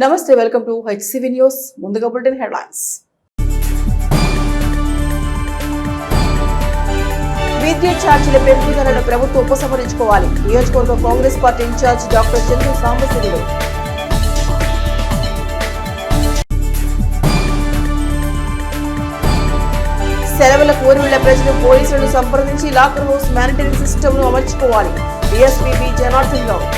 నమస్తే, welcome to HCV news. ముందుగా bulletin headlines. విద్యుత్ ఛార్జీల పెంపుదలను ప్రభుత్వం ఉపసంహరించుకోవాలి. నియోజకవర్గ కాంగ్రెస్ పార్టీ ఇన్ఛార్జ్ డాక్టర్ చంద్ర సాంబశివుడు. సెలవుల కోరివుళ్ల ప్రజలు పోలీసులను సంప్రదించి లాకర్ హౌస్ మానిటరింగ్ సిస్టమ్ ను అమర్చుకోవాలి. DSP B Janardhan Rao.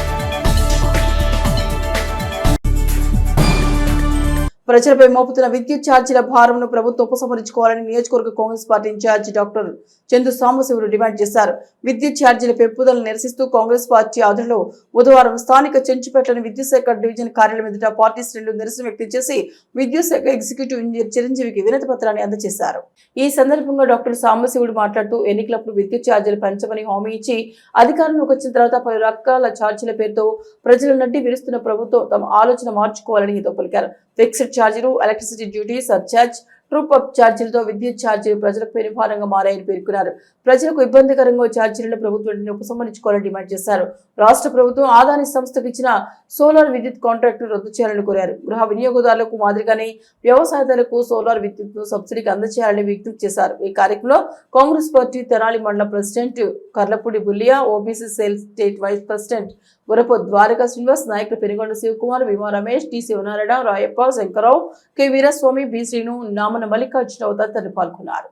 ప్రజలపై మోపుతున్న విద్యుత్ ఛార్జీల భారంను ప్రభుత్వం ఉపసంహరించుకోవాలని నియోజకవర్గ Congress party in charge doctor Chandu Sambasivudu demand చేశారు. విద్యుత్ ఛార్జీల పెంపుదలను నిరసిస్తూ కాంగ్రెస్ పార్టీ ఆధ్వర్యంలో బుధవారం స్థానిక చెంచుపేటలోని విద్యుత్ శాఖ డివిజన్ కార్యాలయం ఎదుట పార్టీ శ్రేణులు నిరసన వ్యక్తం చేసి విద్యుత్ శాఖ ఎగ్జిక్యూటివ్ ఇంజనీర్ చిరంజీవికి వినతి పత్రాన్ని అందజేశారు. ఈ సందర్భంగా డాక్టర్ సాంబశివుడు మాట్లాడుతూ ఎన్నికలప్పుడు విద్యుత్ ఛార్జీలు పెంచమని హామీ ఇచ్చి అధికారంలోకి వచ్చిన తర్వాత పలు రకాల ఛార్జీల పేరుతో ప్రజల నడ్డి విరుస్తున్న ప్రభుత్వం తమ ఆలోచన మార్చుకోవాలని హితవు పలికారు. ఫిక్స్డ్ ఛార్జీలు, electricity duty, surcharge, true up ఛార్జీలతో విద్యుత్ ఛార్జీలు ప్రజలకు పెనుభారంగా మారాయని పేర్కొన్నారు. ప్రజలకు ఇబ్బందికరంగా ఛార్జీలను ప్రభుత్వం ఉపసంహరించుకోవాలని డిమాండ్ చేశారు. రాష్ట్ర ప్రభుత్వం ఆదాని సంస్థకు ఇచ్చిన సోలార్ విద్యుత్ కాంట్రాక్టు రద్దు చేయాలని కోరారు. గృహ వినియోగదారులకు మాదిరిగానే వ్యవసాయదారులకు సోలార్ విద్యుత్ సబ్సిడీకి అందజేయాలని విజ్ఞప్తి చేశారు. ఈ కార్యక్రమంలో Congress party Tenali mandal president Karlapudi Bulliya, OBC cell state vice president Gurapu Dwaraka Srinivas, నాయకులు Penugonda Sivakumar, Bhima Ramesh, T Sivanarayana, Rayappa, Sankararao, K Veeraswamy, B Srinu, Namana Mallikarjunarao తదితరులు పాల్గొన్నారు.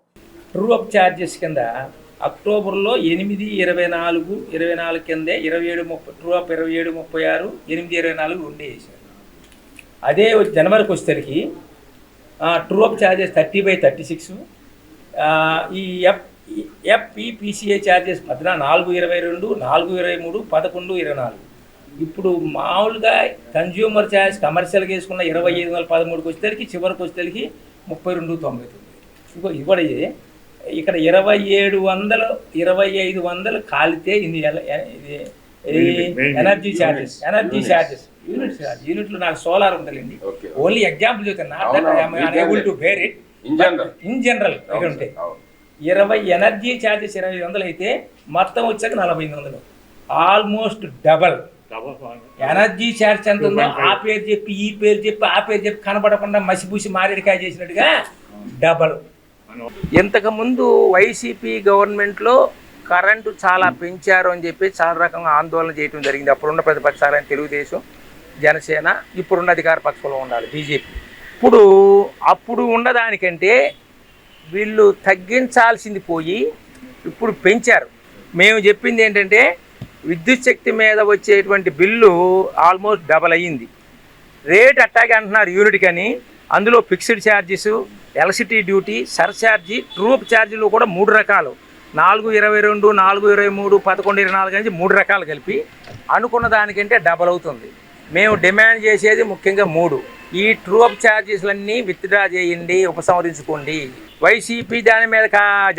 ట్రూ అప్ ఛార్జెస్ కింద అక్టోబర్లో 8/24 కిందే 27/30 ట్రూ అప్ 27/36 8/24 ఉండే వేశారు. అదే జనవరికి వచ్చేసరికి ట్రూ అప్ ఛార్జెస్ 30/36, ఈ ఎఫ్ఈపిసిఏ ఛార్జెస్ 4/22, 4/23, 11/24. ఇప్పుడు మామూలుగా కన్జ్యూమర్ ఛార్జ్ కమర్షియల్గా వేసుకున్న 25,13కి వచ్చేసరికి చివరికి వచ్చేసరికి 32,99. ఇవ్వడే ఇక్కడ 2,700 కాలితే ఇది ఎనర్జీ ఛార్జెస్ యూనిట్లు నాకు సోలార్ ఉంటుందండి. ఓన్లీ ఎగ్జాంపుల్ చెప్తాను, unable to bear it in general ఉంటాయి. 20 ఎనర్జీ ఛార్జెస్ 2,500 అయితే మొత్తం వచ్చాక 4,500, ఆల్మోస్ట్ డబల్. ఎనర్జీ ఛార్జ్ ఎంత ఉందో ఆ పేరు చెప్పి ఈ పేరు చెప్పి ఆ పేరు చెప్పి కనపడకుండా మసిపూసి మారేడికాయ చేసినట్టుగా డబల్. ఇంతకుముందు వైసీపీ గవర్నమెంట్లో కరెంటు చాలా పెంచారు అని చెప్పి చాలా రకంగా ఆందోళన చేయడం జరిగింది. అప్పుడున్న ప్రతిపక్షాలైన తెలుగుదేశం, జనసేన, ఇప్పుడున్న అధికార పక్షంలో ఉండాలి బీజేపీ. అప్పుడు ఉన్నదానికంటే వీళ్ళు తగ్గించాల్సింది పోయి ఇప్పుడు పెంచారు. మేము చెప్పింది ఏంటంటే విద్యుత్ శక్తి మీద వచ్చేటువంటి బిల్లు ఆల్మోస్ట్ డబల్ అయ్యింది. రేట్ అట్టాగే అంటున్నారు యూనిట్ కానీ, అందులో ఫిక్స్డ్ ఛార్జెస్, ఎలక్ట్రిసిటీ డ్యూటీ, సర్ఛార్జీ, ట్రూప్ ఛార్జీలు కూడా 3 రకాలు, 4/22, 4/23, 11/24 నుంచి 3 రకాలు కలిపి అనుకున్న దానికంటే డబల్ అవుతుంది. మేము డిమాండ్ చేసేది ముఖ్యంగా 3. ఈ ట్రూప్ ఛార్జెస్లన్నీ విత్డ్రా చేయండి, ఉపసంహరించుకోండి. వైసీపీ దాని మీద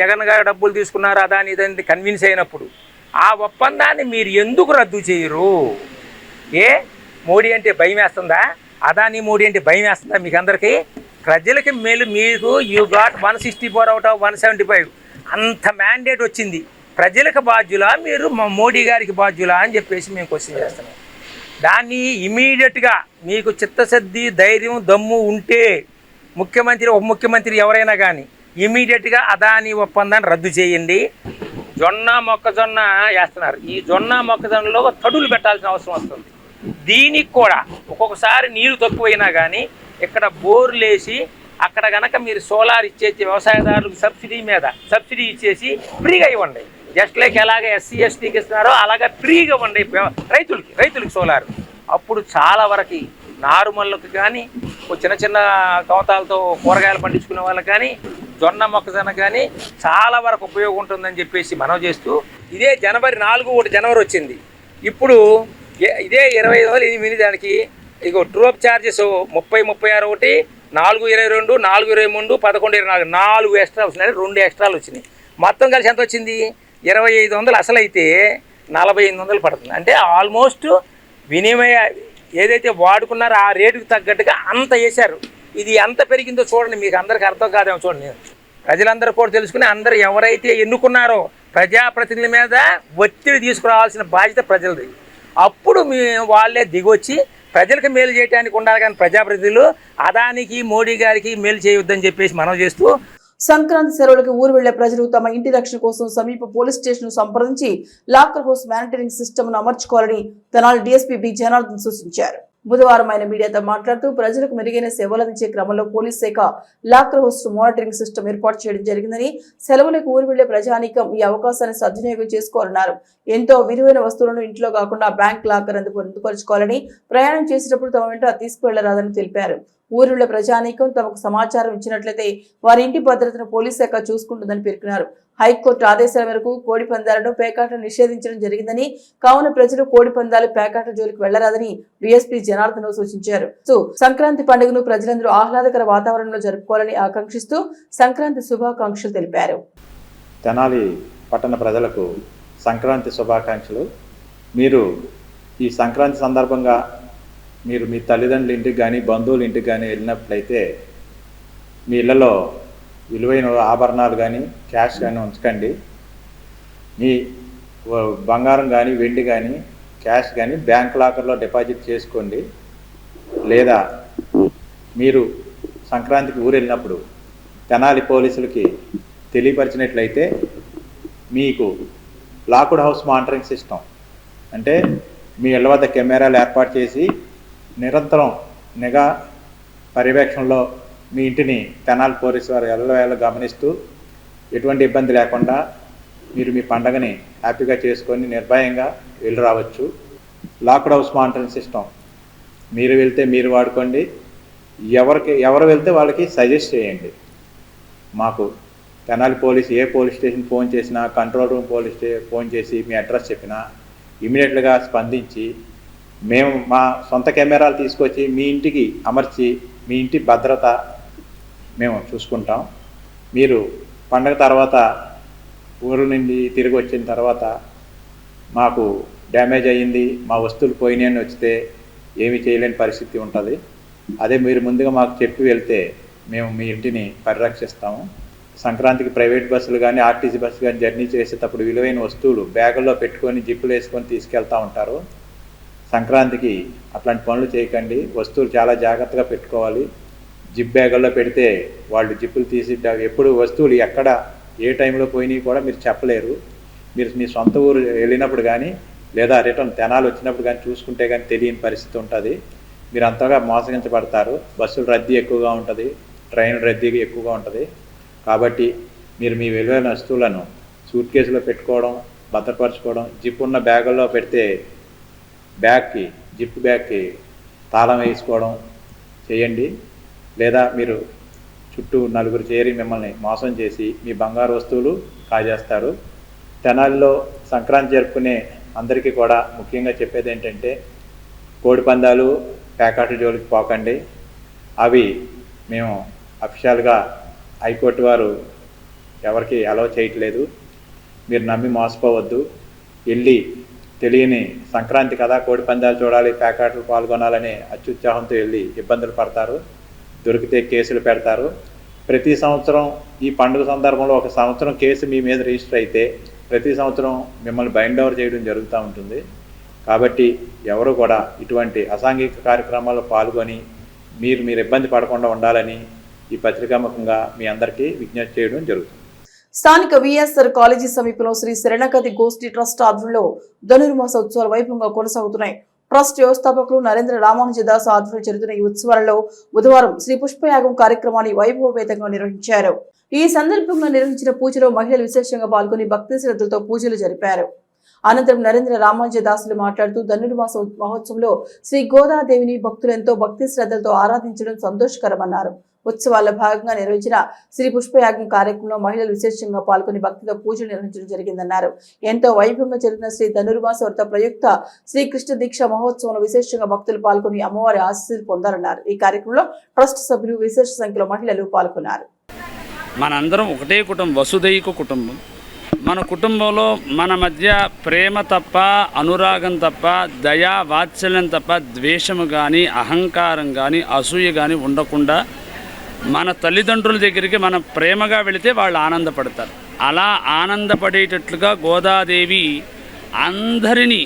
జగన్ గారు డబ్బులు తీసుకున్నారు అదాని ఇదని కన్విన్స్ అయినప్పుడు ఆ ఒప్పందాన్ని మీరు ఎందుకు రద్దు చేయరు? మోడీ అంటే భయం వేస్తుందా? అదాని మోడీ అంటే భయం వేస్తుందా? మీకు అందరికీ ప్రజలకి మేలు. మీకు యూ గాట్ 164 out of 175 అంత మ్యాండేట్ వచ్చింది. ప్రజలకు బాధ్యులా మీరు మోడీ గారికి బాధ్యులా అని చెప్పేసి మేము క్వశ్చన్ చేస్తున్నాం. దాన్ని ఇమీడియట్గా మీకు చిత్తశుద్ధి, ధైర్యం, దమ్ము ఉంటే ముఖ్యమంత్రి, ఉప ముఖ్యమంత్రి ఎవరైనా కానీ ఇమీడియట్గా అదాని ఒప్పందాన్ని రద్దు చేయండి. మొక్కజొన్న వేస్తున్నారు. ఈ మొక్కజొన్నలో తడులు పెట్టాల్సిన అవసరం వస్తుంది. దీనికి కూడా ఒక్కొక్కసారి నీరు తక్కువైనా కానీ ఇక్కడ బోర్లు వేసి అక్కడ కనుక మీరు సోలార్ ఇచ్చేసి వ్యవసాయదారులకు సబ్సిడీ ఇచ్చేసి ఫ్రీగా ఇవ్వండి. జస్ట్ లైక్ ఎలాగ SC STకి ఇస్తున్నారో అలాగే ఫ్రీగా ఇవ్వండి రైతులకి సోలార్. అప్పుడు చాలా వరకు నారుమల్లకు కానీ, చిన్న చిన్న కవతాలతో కూరగాయలు పండించుకునే వాళ్ళకి కానీ, మొక్కజొన్న కానీ చాలా వరకు ఉపయోగం ఉంటుందని చెప్పేసి మనం చేస్తూ, ఇదే జనవరి 4 వచ్చింది. ఇప్పుడు ఇదే 25,008 దానికి ఇగో ట్రూ అప్ ఛార్జెస్ 30, 36 ఒకటి, 4/22, 4/23, 11/24 4 ఎక్స్ట్రా వచ్చినాయి, 2 ఎక్స్ట్రాలు వచ్చినాయి. మొత్తం కలిసి ఎంత వచ్చింది? 2,500 అసలు అయితే 4,800 పడుతుంది. అంటే ఆల్మోస్ట్ వినిమయ ఏదైతే వాడుకున్నారో ఆ రేటుకు తగ్గట్టుగా అంత వేశారు. ఇది ఎంత పెరిగిందో చూడండి, మీకు అందరికీ అర్థం కాదేమో చూడండి. ప్రజలందరూ కూడా తెలుసుకుని అందరూ ఎవరైతే ఎన్నుకున్నారో ప్రజాప్రతినిధుల మీద ఒత్తిడి తీసుకురావాల్సిన బాధ్యత ప్రజలది. అప్పుడు వాళ్ళే దిగొచ్చి ప్రజలకు మేలు చేయడానికి ఉండాలి కానీ ప్రజాప్రతినిధులు అదానికి మోడీ గారికి మేలు చేయొద్దని చెప్పేసి మనం చేస్తూ సంక్రాంతి సెలవులకు ఊరు వెళ్లే ప్రజలు తమ ఇంటి రక్షణ కోసం సమీప పోలీస్ స్టేషన్ సంప్రదించి లాకర్ హౌస్ మానిటరింగ్ సిస్టమ్ ను అమర్చుకోవాలని తెనాలి డీఎస్పీ బి జనార్దన్ సూచించారు. బుధవారం ఆయన మీడియాతో మాట్లాడుతూ ప్రజలకు మెరుగైన సేవలు అందించే క్రమంలో పోలీస్ శాఖ లాకర్ హౌస్ మానిటరింగ్ సిస్టమ్ ఏర్పాటు చేయడం జరిగిందని, సెలవులకు ఊరు వెళ్లే ప్రజానీకం ఈ అవకాశాన్ని సద్వినియోగం చేసుకోవాలన్నారు. ఎంతో విలువైన వస్తువులను ఇంట్లో కాకుండా బ్యాంక్ లాకర్ అందుకు పొందుపరుచుకోవాలని, ప్రయాణం చేసేటప్పుడు తమ వెంట తీసుకువెళ్లరాదని తెలిపారు. ఊరిలో ప్రజానీకం తమకు సమాచారం ఇచ్చినట్లయితే వారి ఇంటి భద్రతను పోలీస్ శాఖ చూసుకుంటుందని పేర్కొన్నారు. హైకోర్టు ఆదేశాల మేరకు కోడి పందాలను పేకాటను నిషేధించడం జరిగిందని, కావున ప్రజలు కోడి పందాలు పేకాట జోలికి వెళ్లరాదని డీఎస్పీ జనార్దన్ సూచించారు. సంక్రాంతి పండుగను ప్రజలందరూ ఆహ్లాదకర వాతావరణంలో జరుపుకోవాలని ఆకాంక్షిస్తూ సంక్రాంతి శుభాకాంక్షలు తెలిపారు. తెనాలి పట్టణ ప్రజలకు సంక్రాంతి శుభాకాంక్షలు. మీరు ఈ సంక్రాంతి సందర్భంగా మీరు మీ తల్లిదండ్రుల ఇంటికి కానీ బంధువుల ఇంటికి కానీ వెళ్ళినట్లయితే మీ ఇళ్లలో విలువైన ఆభరణాలు కానీ క్యాష్ కానీ ఉంచకండి. మీ బంగారం కానీ వెండి కానీ క్యాష్ కానీ బ్యాంక్ లాకర్లో డిపాజిట్ చేసుకోండి. లేదా మీరు సంక్రాంతికి ఊరు వెళ్ళినప్పుడు తెనాలి పోలీసులకి తెలియపరిచినట్లయితే మీకు లాక్డ్ హౌస్ మానిటరింగ్ సిస్టమ్ అంటే మీ ఇళ్ల వద్ద కెమెరాలు ఏర్పాటు చేసి నిరంతరం నిఘా పర్యవేక్షణలో మీ ఇంటిని తెనాలి పోలీసు వారు ఎల్లవేళ గమనిస్తూ ఎటువంటి ఇబ్బంది లేకుండా మీరు మీ పండగని హ్యాపీగా చేసుకొని నిర్భయంగా వెళ్ళి రావచ్చు. లాక్డ్ హౌస్ మానిటరింగ్ సిస్టమ్ మీరు వెళ్తే మీరు వాడుకోండి, ఎవరు వెళ్తే వాళ్ళకి సజెస్ట్ చేయండి. మాకు తెనాలి పోలీస్ ఏ పోలీస్ స్టేషన్ ఫోన్ చేసినా, కంట్రోల్ రూమ్ ఫోన్ చేసి మీ అడ్రస్ చెప్పినా ఇమీడియట్గా స్పందించి మేము మా సొంత కెమెరాలు తీసుకొచ్చి మీ ఇంటికి అమర్చి మీ ఇంటి భద్రత మేము చూసుకుంటాం. మీరు పండగ తర్వాత ఊరు నుండి తిరిగి వచ్చిన తర్వాత మాకు డ్యామేజ్ అయ్యింది, మా వస్తువులు పోయినాయని వచ్చితే ఏమీ చేయలేని పరిస్థితి ఉంటుంది. అదే మీరు ముందుగా మాకు చెప్పి వెళ్తే మేము మీ ఇంటిని పరిరక్షిస్తాము. సంక్రాంతికి ప్రైవేట్ బస్సులు కానీ ఆర్టీసీ బస్సు కానీ జర్నీ చేసేటప్పుడు విలువైన వస్తువులు బ్యాగుల్లో పెట్టుకొని జిప్పులు వేసుకొని తీసుకెళ్తూ ఉంటారు. సంక్రాంతికి అట్లాంటి పనులు చేయకండి. వస్తువులు చాలా జాగ్రత్తగా పెట్టుకోవాలి. జిప్ బ్యాగుల్లో పెడితే వాళ్ళు జిప్పులు తీసి ఎప్పుడు వస్తువులు ఎక్కడ ఏ టైంలో పోయినాయి కూడా మీరు చెప్పలేరు. మీరు మీ సొంత ఊరు వెళ్ళినప్పుడు కానీ లేదా రిటర్న్ తెనాలు వచ్చినప్పుడు కానీ చూసుకుంటే కానీ తెలియని పరిస్థితి ఉంటుంది. మీరు అంతగా మోసగించబడతారు. బస్సులు రద్దీ ఎక్కువగా ఉంటుంది, ట్రైన్ రద్దీ ఎక్కువగా ఉంటుంది. కాబట్టి మీరు మీ విలువైన వస్తువులను సూట్ కేసులో పెట్టుకోవడం, భద్రపరచుకోవడం, జిప్ ఉన్న బ్యాగుల్లో పెడితే జిప్ బ్యాగ్కి తాళం వేసుకోవడం చేయండి. లేదా మీరు చుట్టూ నలుగురు చేరి మిమ్మల్ని మోసం చేసి మీ బంగారు వస్తువులు కాజేస్తారు. తెనాలిలో సంక్రాంతి జరుపుకునే అందరికీ కూడా ముఖ్యంగా చెప్పేది ఏంటంటే కోడి పందాలు పేకాట జోలికి పోకండి. అవి మేము అఫీషియల్గా హైకోర్టు వారు ఎవరికి అలౌ చేయట్లేదు. మీరు నమ్మి మోసపోవద్దు. వెళ్ళి తెలియని సంక్రాంతి కదా కోడి పందాలు చూడాలి, పేకాటలు పాల్గొనాలనే అత్యుత్సాహంతో వెళ్ళి ఇబ్బందులు పడతారు. దొరికితే కేసులు పెడతారు. ప్రతి సంవత్సరం ఈ పండుగ సందర్భంలో ఒక సంవత్సరం కేసు మీ మీద రిజిస్టర్ అయితే ప్రతి సంవత్సరం మిమ్మల్ని బైండ్ ఓవర్ చేయడం జరుగుతూ ఉంటుంది. కాబట్టి ఎవరు కూడా ఇటువంటి అసాంఘిక కార్యక్రమాల్లో పాల్గొని మీరు ఇబ్బంది పడకుండా ఉండాలని ఈ పత్రికాముఖంగా మీ అందరికీ విజ్ఞప్తి చేయడం జరుగుతుంది. స్థానిక విఎస్ఆర్ కాలేజీ సమీపంలో శ్రీ శరణగతి గోష్ఠి ట్రస్ట్ ఆధ్వర్యంలో ధనుర్మాస ఉత్సవాలు వైభవంగా కొనసాగుతున్నాయి. ట్రస్ట్ వ్యవస్థాపకులు నరేంద్ర రామానుజదాస్ ఆధ్వర్యంలో జరుగుతున్న ఈ ఉత్సవాలలో బుధవారం శ్రీ పుష్పయాగం కార్యక్రమాన్ని వైభవపేతంగా నిర్వహించారు. ఈ సందర్భంగా నిర్వహించిన పూజలో మహిళలు విశేషంగా పాల్గొని భక్తి శ్రద్ధలతో పూజలు జరిపారు. అనంతరం నరేంద్ర రామానుజదాసులు మాట్లాడుతూ ధనుర్మాస మహోత్సవంలో శ్రీ గోదాదేవిని భక్తులు ఎంతో భక్తి శ్రద్ధలతో ఆరాధించడం సంతోషకరమన్నారు. ఉత్సవాల్లో భాగంగా నిర్వహించిన శ్రీ పుష్పయాగం కార్యక్రమంలో మహిళలు విశేషంగా పాల్గొని భక్తితో పూజలు నిర్వహించడం జరిగిందన్నారు. ఎంతో వైభవంగా జరిగిన శ్రీ ధనుర్మాస వ్రత ప్రయుక్త శ్రీ కృష్ణ దీక్ష మహోత్సవంలో విశేషంగా భక్తులు పాల్గొని అమ్మవారి ఆశీస్సులు పొందారన్నారు. ఈ కార్యక్రమంలో ట్రస్ట్ సభ్యులు విశేష సంఖ్యలో మహిళలు పాల్గొన్నారు. మనందరం ఒకటే కుటుంబం, వసుదైక కుటుంబం. మన కుటుంబంలో మన మధ్య ప్రేమ తప్ప, అనురాగం తప్ప, దయా వాత్సల్యం తప్ప ద్వేషము కానీ, అహంకారం కానీ, అసూయ కానీ ఉండకుండా మన తల్లిదండ్రుల దగ్గరికి మనం ప్రేమగా వెళితే వాళ్ళు ఆనందపడతారు. అలా ఆనందపడేటట్లుగా గోదాదేవి అందరినీ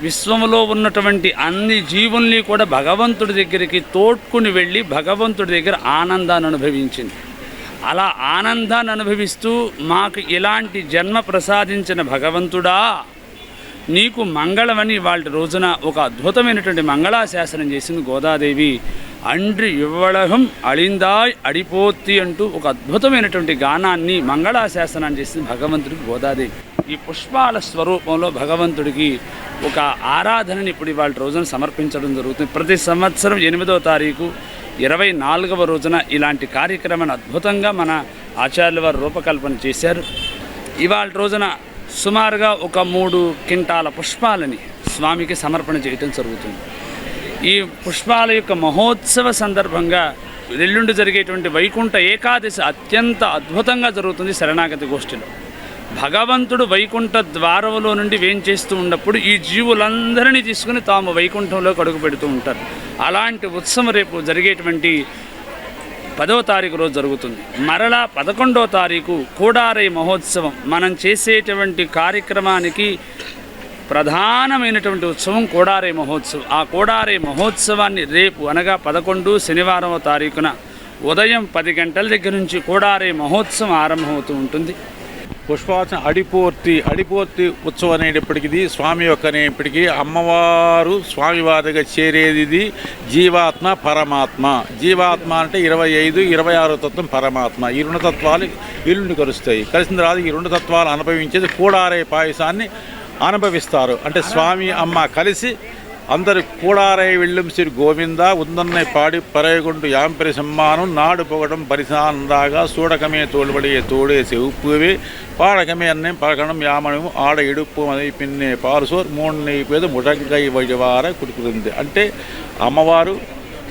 విశ్వంలో ఉన్నటువంటి అన్ని జీవుల్ని కూడా భగవంతుడి దగ్గరికి తోడ్కుని వెళ్ళి భగవంతుడి దగ్గర ఆనందాన్ని అనుభవించింది. అలా ఆనందాన్ని అనుభవిస్తూ మాకు ఇలాంటి జన్మ ప్రసాదించిన భగవంతుడా నీకు మంగళమని వాళ్ళ రోజున ఒక అద్భుతమైనటువంటి మంగళాశాసనం చేసింది గోదాదేవి. అండ్రి ఇవ్వళహం అళిందాయ్ అడిపోత్తి అంటూ ఒక అద్భుతమైనటువంటి గానాన్ని మంగళాశాసనాన్ని చేసింది భగవంతుడికి గోదాదేవి. ఈ పుష్పాల స్వరూపంలో భగవంతుడికి ఒక ఆరాధనని ఇప్పుడు వాళ్ళ రోజున సమర్పించడం జరుగుతుంది. ప్రతి సంవత్సరం 8వ తారీఖు 24వ రోజున ఇలాంటి కార్యక్రమాన్ని అద్భుతంగా మన ఆచార్యుల వారు రూపకల్పన చేశారు. ఇవాళ రోజున సుమారుగా ఒక 3 క్వింటాల పుష్పాలని స్వామికి సమర్పణ చేయటం జరుగుతుంది. ఈ పుష్పాల యొక్క మహోత్సవ సందర్భంగా ఎల్లుండి జరిగేటువంటి వైకుంఠ ఏకాదశి అత్యంత అద్భుతంగా జరుగుతుంది. శరణాగతి గోష్ఠిలో భగవంతుడు వైకుంఠ ద్వారంలో నుండి వేంచేస్తూ ఉన్నప్పుడు ఈ జీవులందరినీ తీసుకుని తాము వైకుంఠంలోకి అడుగు పెడుతూ ఉంటారు. అలాంటి ఉత్సవం రేపు జరిగేటువంటి 10వ తారీఖు రోజు జరుగుతుంది. మరలా 11వ తారీఖు కోడారై మహోత్సవం. మనం చేసేటువంటి కార్యక్రమానికి ప్రధానమైనటువంటి ఉత్సవం కోడారై మహోత్సవం. ఆ కోడారై మహోత్సవాన్ని రేపు అనగా 11 శనివారవ తారీఖున ఉదయం 10 గంటల దగ్గర నుంచి కోడారై మహోత్సవం ఆరంభమవుతూ ఉంటుంది. పుష్పవాచన అడిపోర్తి ఉత్సవం అనేటప్పటికి స్వామి యొక్క అనేప్పటికీ అమ్మవారు స్వామివారిగా చేరేది జీవాత్మ పరమాత్మ. జీవాత్మ అంటే 25, 26 తత్వం పరమాత్మ. ఈ 2 తత్వాలు ఇల్లుని కలుస్తాయి. కలిసిన తర్వాత ఈ 2 తత్వాలు అనుభవించేది కూడారే పాయసాన్ని అనుభవిస్తారు. అంటే స్వామి అమ్మ కలిసి అందరు కూడారై వెళ్ళం శ్రీ గోవింద ఉందన్నై పాడి పరేగుండు యాంపరి సమ్మానం నాడు పొగడం పరిసానందాగా సూడకమే తోలుబడియే తోడేసి ఉప్పువే పాడకమే అన్నే పలకడం యామణము ఆడ ఇడుపు మది పిన్నే పారుసోర్ 3 నెయ్యి ముటంకై వడివార కుడుకుతుంది. అంటే అమ్మవారు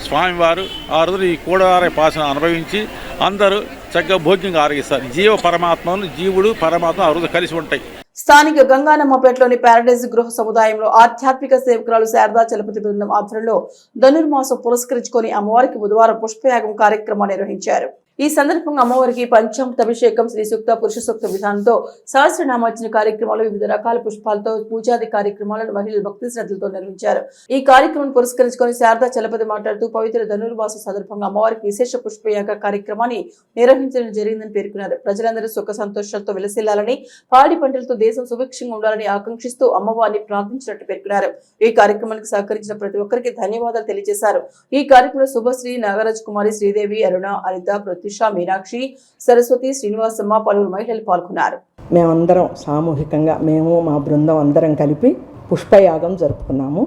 స్వామివారు ఆ రోజు ఈ కూడారై పాసన అనుభవించి అందరూ చక్కగా భోగ్యంగా ఆరగిస్తారు. జీవ పరమాత్మను జీవుడు పరమాత్మ ఆ రోజు కలిసి ఉంటాయి. స్థానిక గంగానమ్మపేటలోని ప్యారడైజ్ గృహ సముదాయంలో ఆధ్యాత్మిక సేవకురాలు శారదా చలపతి బృందం ఆధ్వర్యంలో ధనుర్మాసం పురస్కరించుకొని అమ్మవారికి బుధవారం పుష్పయాగం కార్యక్రమాన్ని నిర్వహించారు. ఈ సందర్భంగా అమ్మవారికి పంచామృతాభిషేకం, శ్రీ సూక్త, పురుష సూక్త విధానంతో సహస్రనామార్చన కార్యక్రమాలు, వివిధ రకాల పుష్పాలతో పూజాది కార్యక్రమాలను మహిళలు భక్తి శ్రద్ధలతో నిర్వహించారు. ఈ కార్యక్రమం పురస్కరించుకొని శారదా చలపతి మాట్లాడుతూ పవిత్ర ధనుర్మాసం సందర్భంగా అమ్మవారికి విశేష పుష్పయాగ కార్యక్రమాన్ని నిర్వహించడం జరిగిందని పేర్కొన్నారు. ప్రజలందరూ సుఖ సంతోషాలతో విలసిల్లాలని, పాడి పంటలతో దేశం సుభిక్షంగా ఉండాలని ఆకాంక్షిస్తూ అమ్మవారిని ప్రార్థించినట్టు పేర్కొన్నారు. ఈ కార్యక్రమానికి సహకరించిన ప్రతి ఒక్కరికి ధన్యవాదాలు తెలియజేశారు. ఈ కార్యక్రమంలో శుభశ్రీ, నాగరాజ్ కుమారి, శ్రీదేవి, అరుణ, అనిత, ప్రత్యుష, మీనాక్షి, సరస్వతి, శ్రీనివాసమ్మ, పలువురు మహిళలు పాల్గొన్నారు. మేమందరం సామూహికంగా మేము మా బృందం అందరం కలిపి పుష్పయాగం జరుపుకున్నాము.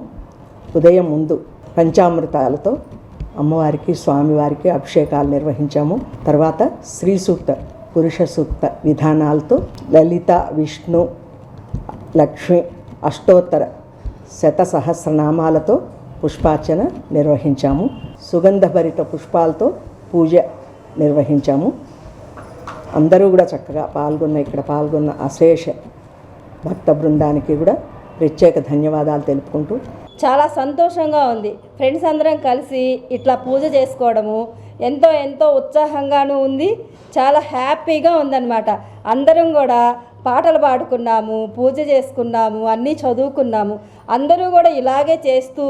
ఉదయం ముందు పంచామృతాలతో అమ్మవారికి, స్వామివారికి అభిషేకాలు నిర్వహించాము. తర్వాత శ్రీ సూక్త, పురుష సూక్త విధానాలతో లలిత, విష్ణు, లక్ష్మి అష్టోత్తర శతసహస్రనామాలతో పుష్పార్చన నిర్వహించాము. సుగంధభరిత పుష్పాలతో పూజ నిర్వహించాము. అందరూ కూడా చక్కగా ఇక్కడ పాల్గొన్న అశేష భక్త బృందానికి కూడా ప్రత్యేక ధన్యవాదాలు తెలుపుకుంటూ చాలా సంతోషంగా ఉంది. ఫ్రెండ్స్ అందరం కలిసి ఇట్లా పూజ చేసుకోవడము ఎంతో ఎంతో ఉత్సాహంగానూ ఉంది. చాలా హ్యాపీగా ఉందన్నమాట. అందరం కూడా పాటలు పాడుకున్నాము, పూజ చేసుకున్నాము, అన్నీ చదువుకున్నాము. అందరూ కూడా ఇలాగే చేస్తూ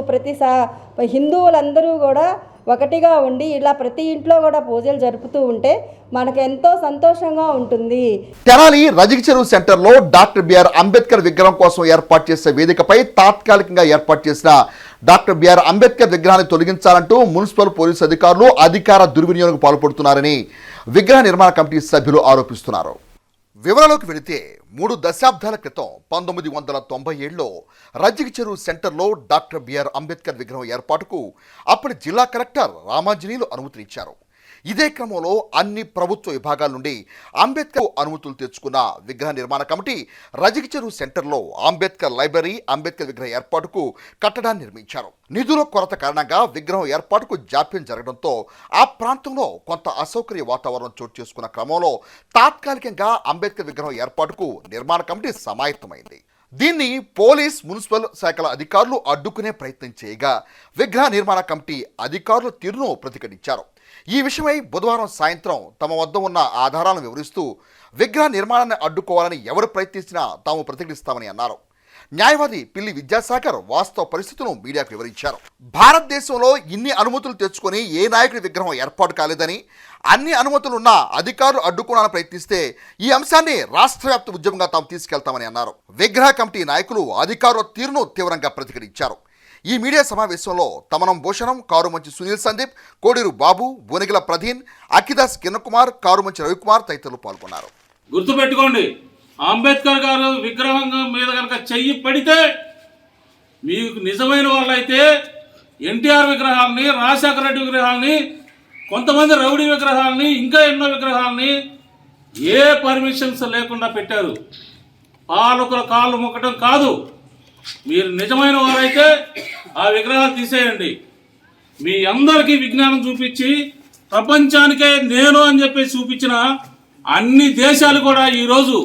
హిందువులందరూ కూడా ఒకటిగా ఉండి ఇలా ప్రతి ఇంట్లో కూడా పూజలు జరుపుతూ ఉంటే మనకు ఎంతో సంతోషంగా ఉంటుంది. తెనాలి రజిక చెరువు సెంటర్లో డాక్టర్ బిఆర్ అంబేద్కర్ విగ్రహం కోసం ఏర్పాటు చేసే వేదికపై తాత్కాలికంగా ఏర్పాటు చేసిన డాక్టర్ బిఆర్ అంబేద్కర్ విగ్రహాన్ని తొలగించాలంటూ మున్సిపల్ పోలీసు అధికారులు అధికార దుర్వినియోగం పాల్పడుతున్నారని విగ్రహ నిర్మాణ కమిటీ సభ్యులు ఆరోపిస్తున్నారు. వివరాలకు వెళితే 3 దశాబ్దాల క్రితం 1997లో రజిక చెరువు సెంటర్లో డాక్టర్ బిఆర్ అంబేద్కర్ విగ్రహం ఏర్పాటుకు అప్పటి జిల్లా కలెక్టర్ రామాంజనేయులు అనుమతినిచ్చారు. ఇదే క్రమంలో అన్ని ప్రభుత్వ విభాగాల నుండి అంబేద్కర్ అనుమతులు తెచ్చుకున్న విగ్రహ నిర్మాణ కమిటీ రజిక చెరువు సెంటర్లో అంబేద్కర్ లైబ్రరీ, అంబేద్కర్ విగ్రహ ఏర్పాటుకు కట్టడాన్ని నిర్మించారు. నిధుల కొరత కారణంగా విగ్రహం ఏర్పాటుకు జాప్యం జరగడంతో ఆ ప్రాంతంలో కొంత అసౌకర్య వాతావరణం చోటు చేసుకున్న క్రమంలో తాత్కాలికంగా అంబేద్కర్ విగ్రహం ఏర్పాటుకు నిర్మాణ కమిటీ సమాయత్తమైంది. దీన్ని పోలీస్, మున్సిపల్ శాఖల అధికారులు అడ్డుకునే ప్రయత్నం చేయగా విగ్రహ నిర్మాణ కమిటీ అధికారుల తీరును ప్రతిఘటించారు. ఈ విషయమై బుధవారం సాయంత్రం తమ వద్ద ఉన్న ఆధారాలను వివరిస్తూ విగ్రహ నిర్మాణాన్ని అడ్డుకోవాలని ఎవరు ప్రయత్నించినా తాము ప్రతిఘటిస్తామని అన్నారు. న్యాయవాది పిల్లి విద్యాసాగర్ వాస్తవ పరిస్థితులను మీడియాకు వివరించారు. భారతదేశంలో ఇన్ని అనుమతులు తెచ్చుకొని ఏ నాయకుడి విగ్రహం ఏర్పాటు కాలేదని, అన్ని అనుమతులున్నా అధికారులు అడ్డుకోవాలని ప్రయత్నిస్తే ఈ అంశాన్ని రాష్ట్ర వ్యాప్త ఉద్యమంగా తాము తీసుకెళ్తామని అన్నారు. విగ్రహ కమిటీ నాయకులు అధికారుల తీరును తీవ్రంగా ప్రతిఘటించారు. ఈ మీడియా సమావేశంలో తమనం భూషణం, కారుమంచి సునీల్ సందీప్, కోడూరు బాబు, బోనిగల ప్రధీన్, అఖిదాస్ కిరణకుమార్, కారుమంచి రవికుమార్ తదితరులు పాల్గొన్నారు. గుర్తుపెట్టుకోండి, అంబేద్కర్ గారు విగ్రహం మీద కనుక చెయ్యి పడితే మీకు నిజమైన వాళ్ళైతే ఎన్టీఆర్ విగ్రహాలని, రాజశేఖర రెడ్డి విగ్రహాలని, కొంతమంది రౌడీ విగ్రహాలని, ఇంకా ఎన్నో విగ్రహాలని ఏ పర్మిషన్స్ లేకుండా పెట్టారు. పాలకుల కాళ్ళు మొక్కడం కాదు, మీరు నిజమైన వారైతే ఆ విగ్రహాలు తీసేయండి. మీ అందరికీ విజ్ఞానం చూపించి ప్రపంచానికే నేను అని చెప్పేసి చూపించిన అన్ని దేశాలు కూడా ఈరోజు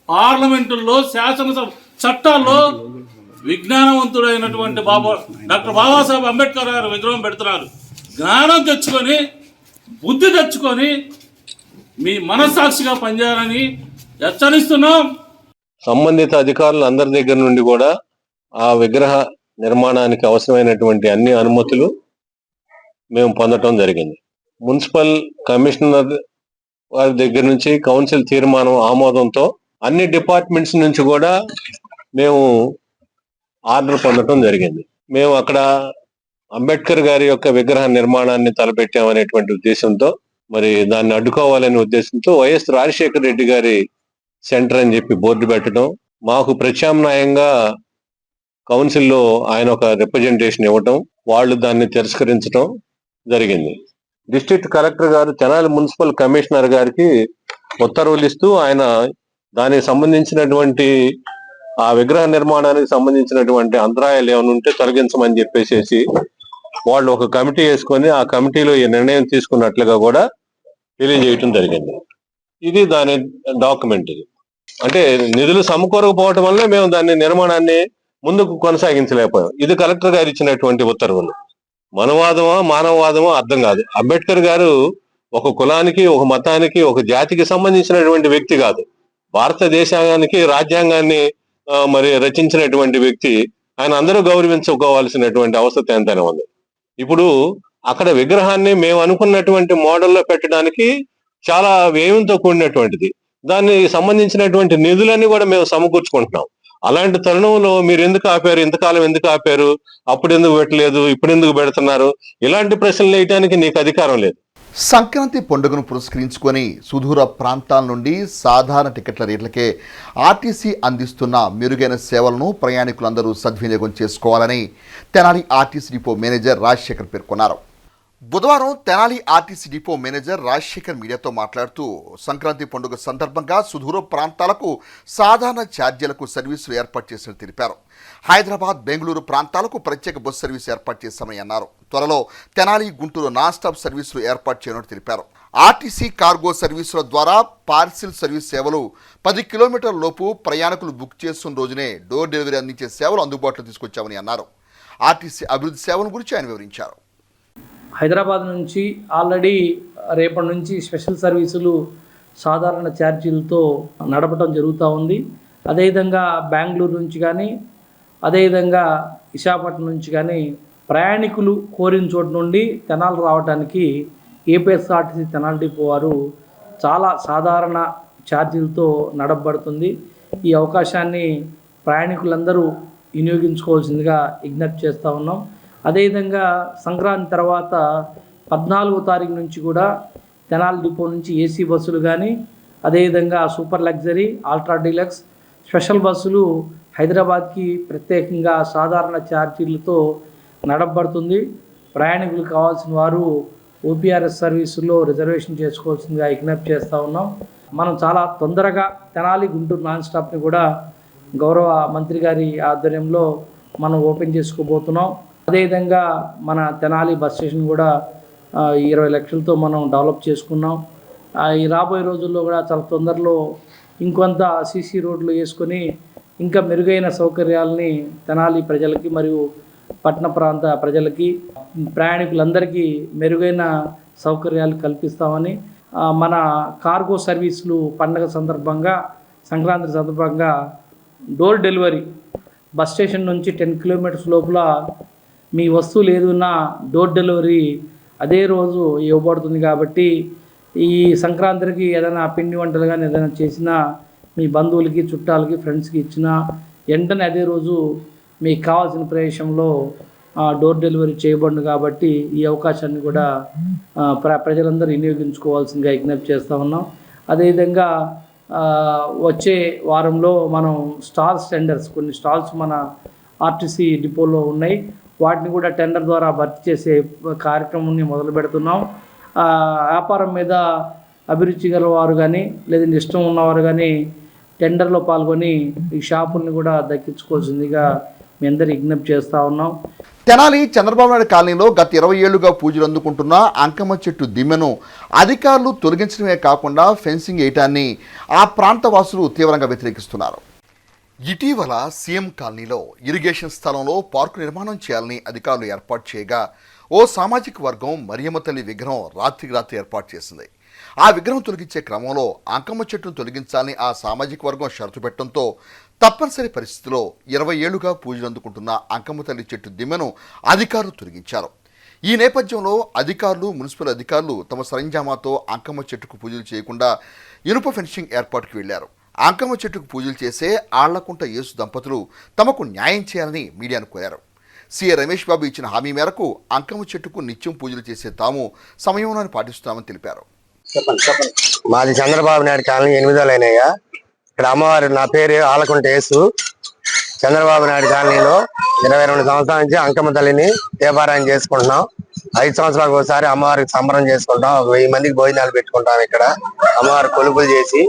పార్లమెంటుల్లో, శాసనసభ చట్టాల్లో విజ్ఞానవంతుడైనటువంటి డాక్టర్ బాబాసాహెబ్ అంబేద్కర్ గారు విగ్రహం పెడుతున్నారు. జ్ఞానం తెచ్చుకొని, బుద్ధి తెచ్చుకొని మీ మనస్సాక్షిగా పనిచేయాలని హెచ్చరిస్తున్నాం. సంబంధిత అధికారులు అందరి దగ్గర నుండి కూడా ఆ విగ్రహ నిర్మాణానికి అవసరమైనటువంటి అన్ని అనుమతులు మేము పొందటం జరిగింది. మున్సిపల్ కమిషనర్ వారి దగ్గర నుంచి కౌన్సిల్ తీర్మానం ఆమోదంతో అన్ని డిపార్ట్మెంట్స్ నుంచి కూడా మేము ఆర్డర్ పొందటం జరిగింది. మేము అక్కడ అంబేద్కర్ గారి యొక్క విగ్రహ నిర్మాణాన్ని తలపెట్టామనేటువంటి ఉద్దేశంతో, మరి దాన్ని అడ్డుకోవాలనే ఉద్దేశంతో వైఎస్ రాజశేఖర రెడ్డి గారి సెంటర్ అని చెప్పి బోర్డు పెట్టడం, మాకు ప్రత్యామ్నాయంగా కౌన్సిల్లో ఆయన ఒక రిప్రజెంటేషన్ ఇవ్వటం, వాళ్ళు దాన్ని తిరస్కరించడం జరిగింది. డిస్ట్రిక్ట్ కలెక్టర్ గారు తెనాలి మున్సిపల్ కమిషనర్ గారికి ఉత్తర్వులు ఇస్తూ ఆయన దానికి సంబంధించినటువంటి ఆ విగ్రహ నిర్మాణానికి సంబంధించినటువంటి అంతరాయాలు ఏమైనా ఉంటే తొలగించమని చెప్పేసి వాళ్ళు ఒక కమిటీ వేసుకొని ఆ కమిటీలో ఈ నిర్ణయం తీసుకున్నట్లుగా కూడా తెలియజేయటం జరిగింది. ఇది దాని డాక్యుమెంట్. ఇది అంటే నిధులు సమకూరకపోవటం వల్ల మేము దాన్ని నిర్మాణాన్ని ముందుకు కొనసాగించలేకపోయాం. ఇది కలెక్టర్ గారు ఇచ్చినటువంటి ఉత్తర్వులు. మనవాదమా మానవవాదమా అర్థం కాదు. అంబేద్కర్ గారు ఒక కులానికి, ఒక మతానికి, ఒక జాతికి సంబంధించినటువంటి వ్యక్తి కాదు. భారతదేశానికి రాజ్యాంగాన్ని మరి రచించినటువంటి వ్యక్తి. ఆయన అందరూ గౌరవించుకోవాల్సినటువంటి అవసరం ఎంతైనా ఉంది. ఇప్పుడు అక్కడ విగ్రహాన్ని మేము అనుకున్నటువంటి మోడల్లో పెట్టడానికి చాలా వ్యయంతో కూడినటువంటిది. దానికి సంబంధించినటువంటి నిధులన్నీ కూడా మేము సమకూర్చుకుంటున్నాం. అలాంటి తరుణంలో మీరు ఎందుకు ఆపారు, ఇంతకాలం ఎందుకు ఆపారు, అప్పుడు ఎందుకు పెట్టలేదు, ఇప్పుడు ఎందుకు పెడుతున్నారు, ఇలాంటి ప్రశ్నలు వేయడానికి నీకు అధికారం లేదు. సంక్రాంతి పండుగను పురస్కరించుకొని సుదూర ప్రాంతాల నుండి సాధారణ టికెట్ల రేట్లకే ఆర్టీసీ అందిస్తున్న మెరుగైన సేవలను ప్రయాణికులందరూ సద్వినియోగం చేసుకోవాలని Tenali RTC depot manager Rajasekhar పేర్కొన్నారు. బుధవారం Tenali RTC depot manager Rajasekhar మీడియాతో మాట్లాడుతూ సంక్రాంతి పండుగ సందర్భంగా సుదూర ప్రాంతాలకు సాధారణ ఛార్జీలకు సర్వీసులు ఏర్పాటు చేసినట్టు తెలిపారు. హైదరాబాద్, బెంగళూరు ప్రాంతాలకు ప్రత్యేక బస్సు సర్వీసు ఏర్పాటు చేశామని అన్నారు. త్వరలో తెనాలి, గుంటూరు నాన్ స్టాప్ సర్వీసులు ఏర్పాటు చేయనున్నట్టు తెలిపారు. ఆర్టీసీ కార్గో సర్వీసుల ద్వారా పార్సిల్ సర్వీస్ సేవలు 10 కిలోమీటర్ల లోపు ప్రయాణికులు బుక్ చేస్తున్న రోజునే డోర్ డెలివరీ అందించే సేవలు అందుబాటులో తీసుకొచ్చామని అన్నారు. ఆర్టీసీ అభివృద్ధి సేవల గురించి ఆయన వివరించారు. హైదరాబాద్ నుంచి ఆల్రెడీ రేపటి నుంచి స్పెషల్ సర్వీసులు సాధారణ ఛార్జీలతో నడపడం జరుగుతూ ఉంది. అదేవిధంగా బెంగళూరు నుంచి కానీ, అదేవిధంగా విశాఖపట్నం నుంచి కానీ ప్రయాణికులు కోరిన చోటు నుండి తెనాలి రావడానికి ఏపీఎస్ఆర్టీసీ తెనాలి డిపో వారు చాలా సాధారణ ఛార్జీలతో నడపబడుతుంది. ఈ అవకాశాన్ని ప్రయాణికులందరూ వినియోగించుకోవాల్సిందిగా విజ్ఞప్తి చేస్తూ ఉన్నాం. అదేవిధంగా సంక్రాంతి తర్వాత 14వ తారీఖు నుంచి కూడా తెనాలి డిపో నుంచి ఏసీ బస్సులు కానీ, అదేవిధంగా super luxury, ultra deluxe special బస్సులు హైదరాబాద్కి ప్రత్యేకంగా సాధారణ ఛార్జీలతో నడపబడుతుంది. ప్రయాణికులు కావాల్సిన వారు ఓపీఆర్ఎస్ సర్వీసుల్లో రిజర్వేషన్ చేసుకోవాల్సిందిగా విజ్ఞప్తి చేస్తూ ఉన్నాం. మనం చాలా తొందరగా తెనాలి, గుంటూరు నాన్ స్టాప్ని కూడా గౌరవ మంత్రి గారి ఆధ్వర్యంలో మనం ఓపెన్ చేసుకోబోతున్నాం. అదేవిధంగా మన తెనాలి బస్ స్టేషన్ కూడా 20 లక్షలతో మనం డెవలప్ చేసుకున్నాం. ఈ రాబోయే రోజుల్లో కూడా చాలా తొందరలో ఇంకొంత సీసీ రోడ్లు వేసుకొని ఇంకా మెరుగైన సౌకర్యాలని తెనాలి ప్రజలకి మరియు పట్టణ ప్రాంత ప్రజలకి, ప్రయాణికులందరికీ మెరుగైన సౌకర్యాలు కల్పిస్తామని, మన కార్గో సర్వీసులు పండగ సందర్భంగా, సంక్రాంతి సందర్భంగా డోర్ డెలివరీ బస్ స్టేషన్ నుంచి 10 కిలోమీటర్స్ లోపల మీ వస్తువులు ఏదున్నా డోర్ డెలివరీ అదే రోజు ఇవ్వబడుతుంది. కాబట్టి ఈ సంక్రాంతికి ఏదైనా పిండి వంటలు కానీ ఏదైనా చేసినా మీ బంధువులకి, చుట్టాలకి, ఫ్రెండ్స్కి ఇచ్చినా వెంటనే అదే రోజు మీకు కావాల్సిన ప్రదేశంలో డోర్ డెలివరీ చేయబడును. కాబట్టి ఈ అవకాశాన్ని కూడా ప్రజలందరూ వినియోగించుకోవాల్సిందిగా విజ్ఞప్తి చేస్తూ ఉన్నాం. అదేవిధంగా వచ్చే వారంలో మనం స్టాల్స్ టెండర్స్, కొన్ని స్టాల్స్ మన ఆర్టీసీ డిపోలో ఉన్నాయి, వాటిని కూడా టెండర్ ద్వారా భర్తీ చేసే కార్యక్రమాన్ని మొదలు పెడుతున్నాం. వ్యాపారం మీద అభిరుచి గలవారు కానీ లేదంటే ఇష్టం ఉన్నవారు కానీ టెండర్లో పాల్గొని ఈ షాపుల్ని కూడా దక్కించుకోవాల్సిందిగా మీ అందరూ విజ్ఞప్తి చేస్తూ ఉన్నాం. తెనాలి చంద్రబాబు నాయుడు కాలనీలో గత 20 ఏళ్లుగా పూజలు అందుకుంటున్న అంకమ్మ చెట్టు దిమ్మెను అధికారులు తొలగించడమే కాకుండా ఫెన్సింగ్ వేయటాన్ని ఆ ప్రాంత వాసులు తీవ్రంగా వ్యతిరేకిస్తున్నారు. ఇటీవల సీఎం కాలనీలో ఇరిగేషన్ స్థలంలో పార్కు నిర్మాణం చేయాలని అధికారులు ఏర్పాటు చేయగా ఓ సామాజిక వర్గం మరియమ్మ తల్లి విగ్రహం రాత్రికి రాత్రి ఏర్పాటు చేసింది. ఆ విగ్రహం తొలగించే క్రమంలో అంకమ్మ చెట్టును తొలగించాలని ఆ సామాజిక వర్గం షరతు పెట్టడంతో తప్పనిసరి పరిస్థితిలో 20 ఏళ్లుగా పూజలు అందుకుంటున్న అంకమ్మ తల్లి చెట్టు దిమ్మెను అధికారులు తొలగించారు. ఈ నేపథ్యంలో అధికారులు, మున్సిపల్ అధికారులు తమ సరంజామాతో అంకమ్మ చెట్టుకు పూజలు చేయకుండా ఇనుప ఫెన్సింగ్ ఏర్పాటుకు వెళ్లారు. అంకమ్మ చెట్టుకు పూజలు చేసే ఆళ్లకుంట యేసు దంపతులు తమకు న్యాయం చేయాలని మీడియాను కోరారు. సీఏ రమేష్ బాబు ఇచ్చిన హామీ మేరకు అంకమ్మ చెట్టుకు నిత్యం పూజలు చేసే తాము సమయంలో పాటిస్తున్నామని తెలిపారు. మాది చంద్రబాబు నాయుడు కాలనీ 8వ లైనయ్యా. ఇక్కడ అమ్మవారు, నా పేరు ఆలకుంట యేసు. చంద్రబాబు నాయుడు కాలనీలో 22 సంవత్సరాల నుంచి అంకమ్మ తల్లిని దేవారాయణ చేసుకుంటున్నాం. 5 సంవత్సరాలకు ఒకసారి అమ్మవారికి సంబరం చేసుకుంటాం. 1000 మందికి భోజనాలు పెట్టుకుంటాం. ఇక్కడ అమ్మవారి కొలుపులు చేసి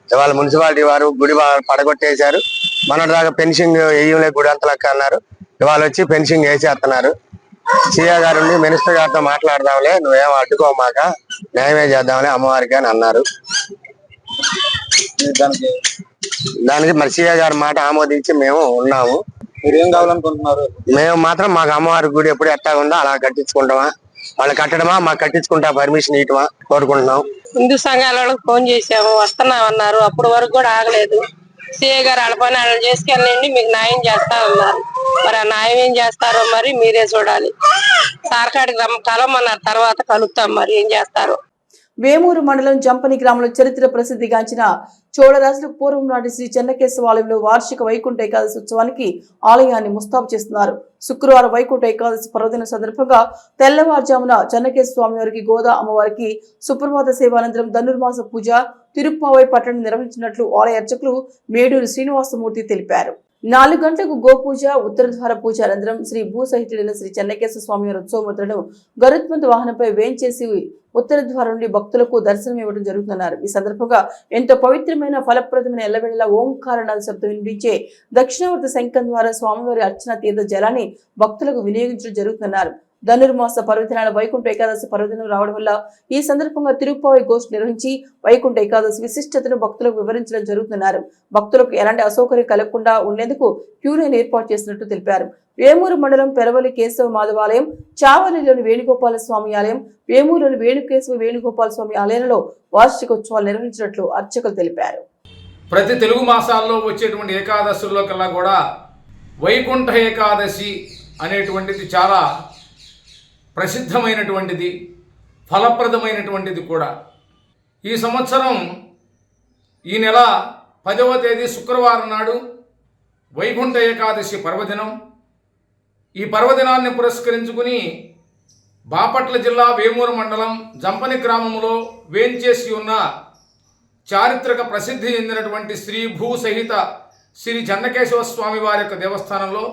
ఇవాళ మున్సిపాలిటీ వారు గుడి పడగొట్టేశారు. మొన్నటిదాకా పెన్షింగ్ వేయలే గుడి అంతలక్క అన్నారు. ఇవాళ వచ్చి పెన్షింగ్ వేసేస్తున్నారు. సీఏ గారు మినిస్టర్ గారితో మాట్లాడదాంలే, నువ్వేం అడ్డుకోమాక, న్యాయమే చేద్దాంలే అమ్మవారికి అని అన్నారు. దానికి మరి సీఏ గారి మాట ఆమోదించి మేము ఉన్నాము. మీరేం కావాలనుకుంటున్నారు? మేము మాత్రం మాకు అమ్మవారి గుడి ఎప్పుడు ఎట్టా ఉందో అలా కట్టించుకుంటామా, వాళ్ళు కట్టడమా, మాకు కట్టించుకుంటా పర్మిషన్ ఇవ్వటమా కోరుకుంటున్నాం. హిందూ సంఘాల వాళ్ళకి ఫోన్ చేసాము, వస్తున్నామన్నారు. అప్పటి వరకు కూడా ఆగలేదు. సీఏ గారు వాళ్ళ పని వాళ్ళు చేసుకెళ్ళండి, మీకు న్యాయం చేస్తా ఉన్నారు. మరి ఆ న్యాయం ఏం చేస్తారో మరి మీరే చూడాలి. సార్కాడికి కలవమన్నారు, తర్వాత కలుపుతాం, మరి ఏం చేస్తారో. వేమూరు మండలం జంపని గ్రామంలో చరిత్ర ప్రసిద్ధిగాంచిన చోళరాజులు పూర్వం నాటి శ్రీ చెన్నకేశవ ఆలయంలో వార్షిక వైకుంఠ ఏకాదశి ఉత్సవానికి ఆలయాన్ని ముస్తాబు చేస్తున్నారు. శుక్రవారం వైకుంఠ ఏకాదశి పర్వదినం సందర్భంగా తెల్లవారుజామున చెన్నకేశవ స్వామి వారికి, గోదా అమ్మవారికి సుప్రభాత సేవానంతరం ధనుర్మాస పూజ తిరుప్పావై పట్టణం నిర్వహించినట్లు ఆలయ అర్చకులు మేడూరు శ్రీనివాసమూర్తి తెలిపారు. 4 గంటలకు గోపూజ, ఉత్తరద్వార పూజ అనంతరం శ్రీ భూసహితుడైన శ్రీ చెన్నకేశవ స్వామివారి ఉత్సవమూర్తులను గరుత్మంత వాహనంపై వేంచేసి ఉత్తరద్వారం నుండి భక్తులకు దర్శనం ఇవ్వడం జరుగుతున్నారు. ఈ సందర్భంగా ఎంతో పవిత్రమైన, ఫలప్రదమైన ఎల్లవేళలా ఓంకారనాద శబ్దం వినిపించే దక్షిణావర్త శంఖం ద్వారా స్వామివారి అర్చన తీర్థ జలాన్ని భక్తులకు వినియోగించడం జరుగుతున్నారు. ధనుర్మాస పర్వదినాల వైకుంఠ ఏకాదశి పర్వదినం రావడం వల్ల ఈ సందర్భంగా తిరుప్పావై గోష్ఠి నిర్వహించి వైకుంఠ ఏకాదశి విశిష్టతను భక్తులకు వివరించడం జరుగుతున్నారు. భక్తులకు ఎలాంటి అసౌకర్యం కలగకుండా ఉండేందుకు క్యూ లైన్ ఏర్పాటు చేసినట్టు తెలిపారు. వేమూరు మండలం పెరవలి కేశవ మాధవాలయం, చావలిలోని వేణుగోపాల స్వామి ఆలయం, వేమూరులోని వేణుకేశవ వేణుగోపాల స్వామి ఆలయంలో వార్షికోత్సవాలు నిర్వహించినట్లు అర్చకులు తెలిపారు. ప్రతి తెలుగు మాసాల్లో వచ్చేటువంటి ఏకాదశుల్లో కల్లా కూడా వైకుంఠ ఏకాదశి అనేటువంటిది చాలా ప్రసిద్ధమైనటువంటిది, ఫలప్రదమైనటువంటిది కూడా. ఈ సంవత్సరం ఈ నెల 10వ తేదీ శుక్రవారం నాడు వైకుంఠ ఏకాదశి పర్వదినం. ఈ పర్వదినాన్ని పురస్కరించుకుని బాపట్ల జిల్లా వేమూరు మండలం జంపని గ్రామంలో వేంచేసి ఉన్న చారిత్రక ప్రసిద్ధి చెందినటువంటి శ్రీ భూసహిత శ్రీ చెన్నకేశవ స్వామి వారి యొక్క దేవస్థానంలో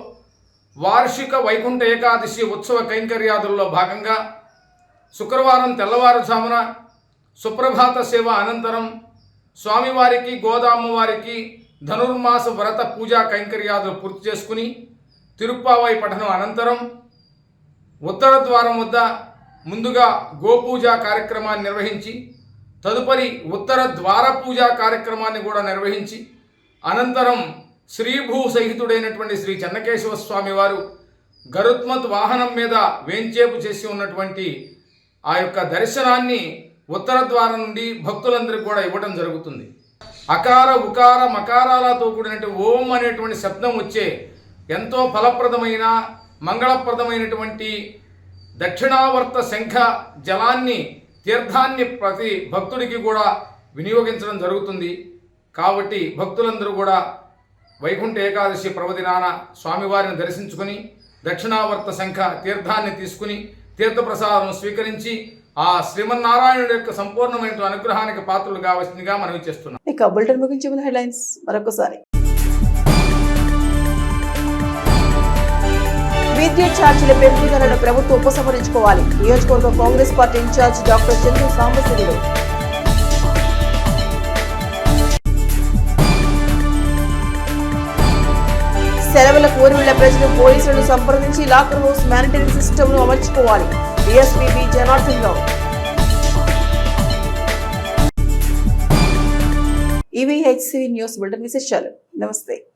వార్షిక వైకుంఠ ఏకాదశి ఉత్సవ కైంకర్యాదుల్లో భాగంగా శుక్రవారం తెల్లవారుజామున సుప్రభాత సేవ అనంతరం స్వామివారికి, గోదామ్మవారికి ధనుర్మాస వ్రత పూజా కైంకర్యాదులు పూర్తి చేసుకుని తిరుప్పావై పఠనం అనంతరం ఉత్తర ద్వారం వద్ద ముందుగా గోపూజా కార్యక్రమాన్ని నిర్వహించి తదుపరి ఉత్తర ద్వార పూజా కార్యక్రమాన్ని కూడా నిర్వహించి అనంతరం శ్రీభూ సహితుడైనటువంటి శ్రీ చెన్నకేశవ స్వామి వారు గరుత్మత్ వాహనం మీద వేంచేపు చేసి ఉన్నటువంటి ఆ యొక్క దర్శనాన్ని ఉత్తర ద్వారం నుండి భక్తులందరికీ కూడా ఇవ్వడం జరుగుతుంది. అకార, ఉకార, మకారాలతో కూడినటువంటి ఓం అనేటువంటి శబ్దం వచ్చే ఎంతో ఫలప్రదమైన మంగళప్రదమైనటువంటి దక్షిణావర్త శంఖ జలాన్ని తీర్థాన్ని ప్రతి భక్తుడికి కూడా వినియోగించడం జరుగుతుంది. కాబట్టి భక్తులందరూ కూడా వైకుంఠ ఏకాదశి పర్వదినాన స్వామివారిని దర్శించుకుని దక్షిణావర్త శంఖ తీర్థాన్ని తీసుకుని తీర్థప్రసాదం స్వీకరించి ఆ శ్రీమన్నారాయణుడి యొక్క సంపూర్ణమైన అనుగ్రహానికి పాత్రలు కావాల్సిందిగా మనవి చేస్తున్నాం. ఇక బులెటిన్ ముగించే ముందు హెడ్లైన్స్ మరొకసారి. విద్యుత్ ఛార్జీల పెంపుదలను ప్రభుత్వం ఉపసంహరించుకోవాలి. నియోజకవర్గ కాంగ్రెస్ పార్టీ ఇన్ఛార్జ్ డాక్టర్ చంద్ర సాంబశివుడు. సెలవులకు ఊరిళ్ల ప్రజలు పోలీసులను సంప్రదించి లాకర్ హౌస్ మానిటరింగ్ సిస్టమ్ ను అమర్చుకోవాలి. డీఎస్పీ బి జనార్దన్ రావు. ఇవి హెచ్సివి న్యూస్ బులెటిన్ విశేషాలు. నమస్తే.